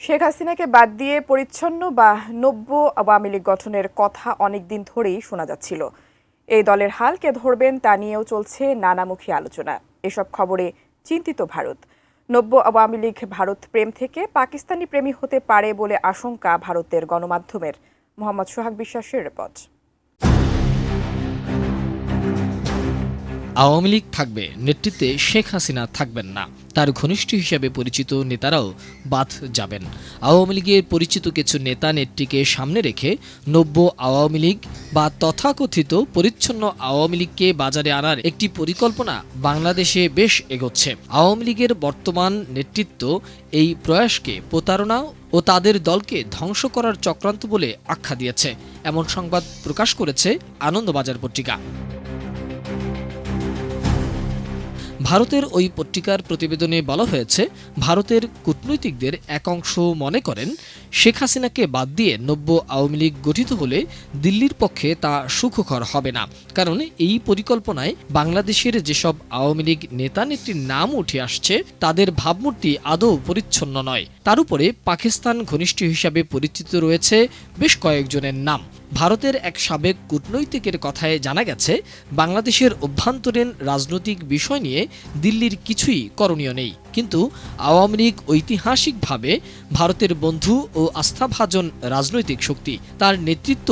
শেখ হাসিনাকে বাদ দিয়ে পরিচ্ছন্ন বা নব্য আওয়ামী লীগ গঠনের কথা অনেকদিন ধরেই শোনা যাচ্ছিল। এই দলের হাল কে ধরবেন তা নিয়েও চলছে নানামুখী আলোচনা। এসব খবরে চিন্তিত ভারত। নব্য আওয়ামী লীগ ভারত প্রেম থেকে পাকিস্তানি প্রেমী হতে পারে বলে আশঙ্কা ভারতের গণমাধ্যমের। মোহাম্মদ সোহাগ বিশ্বাসের রিপোর্ট। আওয়ামী লীগ থাকবে, নেতৃত্বে শেখ হাসিনা থাকবেন না। তার ঘনিষ্ঠ হিসেবে পরিচিত নেতারাও বাদ যাবেন। আওয়ামী লীগের পরিচিত কিছু নেতা নেত্রীকে সামনে রেখে নব্য আওয়ামী লীগ বা তথাকথিত পরিচ্ছন্ন আওয়ামী লীগকে বাজারে আনার একটি পরিকল্পনা বাংলাদেশে বেশ এগোচ্ছে। আওয়ামী লীগের বর্তমান নেতৃত্ব এই প্রয়াসকে প্রতারণা ও তাদের দলকে ধ্বংস করার চক্রান্ত বলে আখ্যা দিয়েছে। এমন সংবাদ প্রকাশ করেছে আনন্দবাজার পত্রিকা। ভারতের ওই পত্রিকার প্রতিবেদনে বলা হয়েছে, ভারতের কূটনীতিকদের এক অংশ মনে করেন শেখ হাসিনাকে বাদ দিয়ে নব্য আওয়ামী লীগ গঠিত হলে দিল্লির পক্ষে তা সুখকর হবে না। কারণ এই পরিকল্পনায় বাংলাদেশের যেসব আওয়ামী লীগ নেতা নেত্রীর নাম উঠে আসছে তাদের ভাবমূর্তি আদৌ পরিচ্ছন্ন নয়। তার উপরে পাকিস্তান ঘনিষ্ঠ হিসাবে পরিচিত রয়েছে বেশ কয়েকজনের নাম। ভারতের এক সাবেক কূটনৈতিকের কথায় জানা গেছে, বাংলাদেশের অভ্যন্তরীণ রাজনৈতিক বিষয় নিয়ে দিল্লির কিছুই করণীয় নেই। কিন্তু আওয়ামী লীগ ঐতিহাসিকভাবে ভারতের বন্ধু ও আস্থাভাজন রাজনৈতিক শক্তি। তার নেতৃত্ব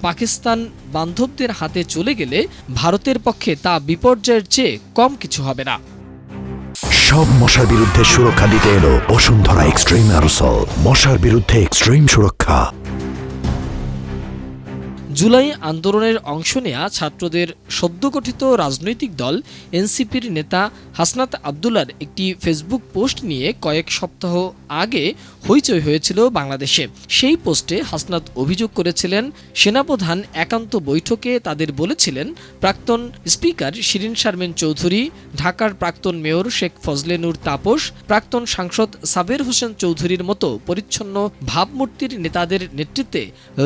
পাকিস্তান বান্ধবদের হাতে চলে গেলে ভারতের পক্ষে তা বিপর্যয়ের চেয়ে কম কিছু হবে না। সব মশার বিরুদ্ধে সুরক্ষা দিতে এলো বসুন্ধরা এক্সট্রিম অ্যারোসল। মশার বিরুদ্ধে এক্সট্রিম সুরক্ষা। জুলাই আন্দোলনের অংশ নেয়া ছাত্রদের সদ্যগঠিত রাজনৈতিক দল এনসিপির নেতা হাসনাত আবদুল্লার একটি ফেসবুক পোস্ট নিয়ে কয়েক সপ্তাহ আগে হইচই হয়েছিল বাংলাদেশে। সেই পোস্টে হাসনাত অভিযোগ করেছিলেন, সেনাপ্রধান একান্ত বৈঠকে তাদের বলেছিলেন প্রাক্তন স্পিকার শিরিন শারমিন চৌধুরী, ঢাকার প্রাক্তন মেয়র শেখ ফজলে নূর তাপস, প্রাক্তন সাংসদ সাবের হোসেন চৌধুরীর মতো পরিচ্ছন্ন ভাবমূর্তির নেতাদের নেতৃত্বে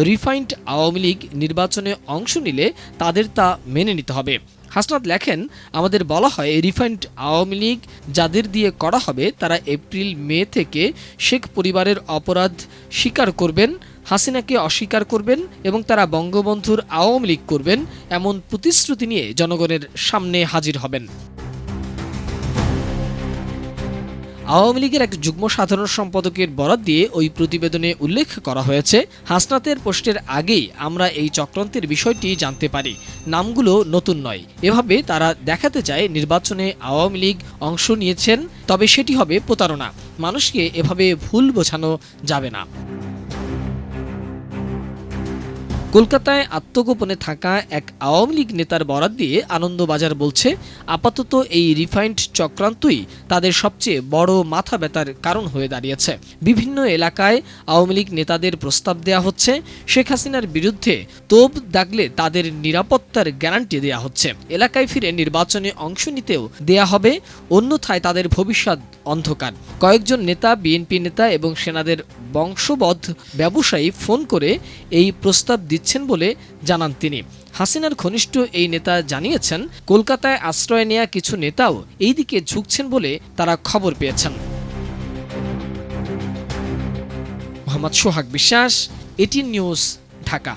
রিফাইন্ড আওয়ামী লীগ নির্বাচনে অংশ নিলে তাদের তা মেনে নিতে হবে। হাসনাত লেখেন, আমাদের বলা হয় রিফাইন্ড আওয়ামী লীগ যাদের দিয়ে করা হবে তারা এপ্রিল মে থেকে শেখ পরিবারের অপরাধ স্বীকার করবেন, হাসিনাকে অস্বীকার করবেন এবং তারা বঙ্গবন্ধুর আওয়ামী লীগ করবেন এমন প্রতিশ্রুতি নিয়ে জনগণের সামনে হাজির হবেন। আওয়ামী লীগের এক যুগ্ম সাধারণ সম্পাদকের বরাত দিয়ে ওই প্রতিবেদনে উল্লেখ করা হয়েছে, হাসনাতের পোস্টের আগেই আমরা এই চক্রান্তের বিষয়টি জানতে পারি। নামগুলো নতুন নয়। এভাবে তারা দেখাতে চায় নির্বাচনে আওয়ামী লীগ অংশ নিয়েছেন, তবে সেটি হবে প্রতারণা। মানুষকে এভাবে ভুল বোঝানো যাবে না। কলকাতায় আত্মগোপনে থাকা এক আওয়ামী লীগ নেতার বরাত দিয়ে আনন্দবাজার বলছে, আপাতত এই রিফাইন্ড চক্রান্তই তাদের সবচেয়ে বড় মাথা ব্যথার কারণ হয়ে দাঁড়িয়েছে। বিভিন্ন এলাকায় আওয়ামী লীগ নেতাদের প্রস্তাব দেয়া হচ্ছে, শেখ হাসিনার বিরুদ্ধে তোপ দাগলে তাদের নিরাপত্তার গ্যারান্টি দেয়া হচ্ছে। এলাকায় ফিরে নির্বাচনে অংশ নিতেও দেয়া হবে, অন্যথায় তাদের ভবিষ্যৎ অন্ধকার। কয়েকজন নেতা, বিএনপি নেতা এবং সেনাদের বংশবদ্ধ ব্যবসায়ী ফোন করে এই প্রস্তাব দিচ্ছেন বলে জানান তিনি। হাসিনার ঘনিষ্ঠ এই নেতা জানিয়েছেন, কলকাতায় আশ্রয় নেয়া কিছু নেতাও এই দিকে ঝুঁকছেন বলে তারা খবর পেয়েছেন। মোহাম্মদ সোহাগ বিশ্বাস, এটিএন নিউজ, ঢাকা।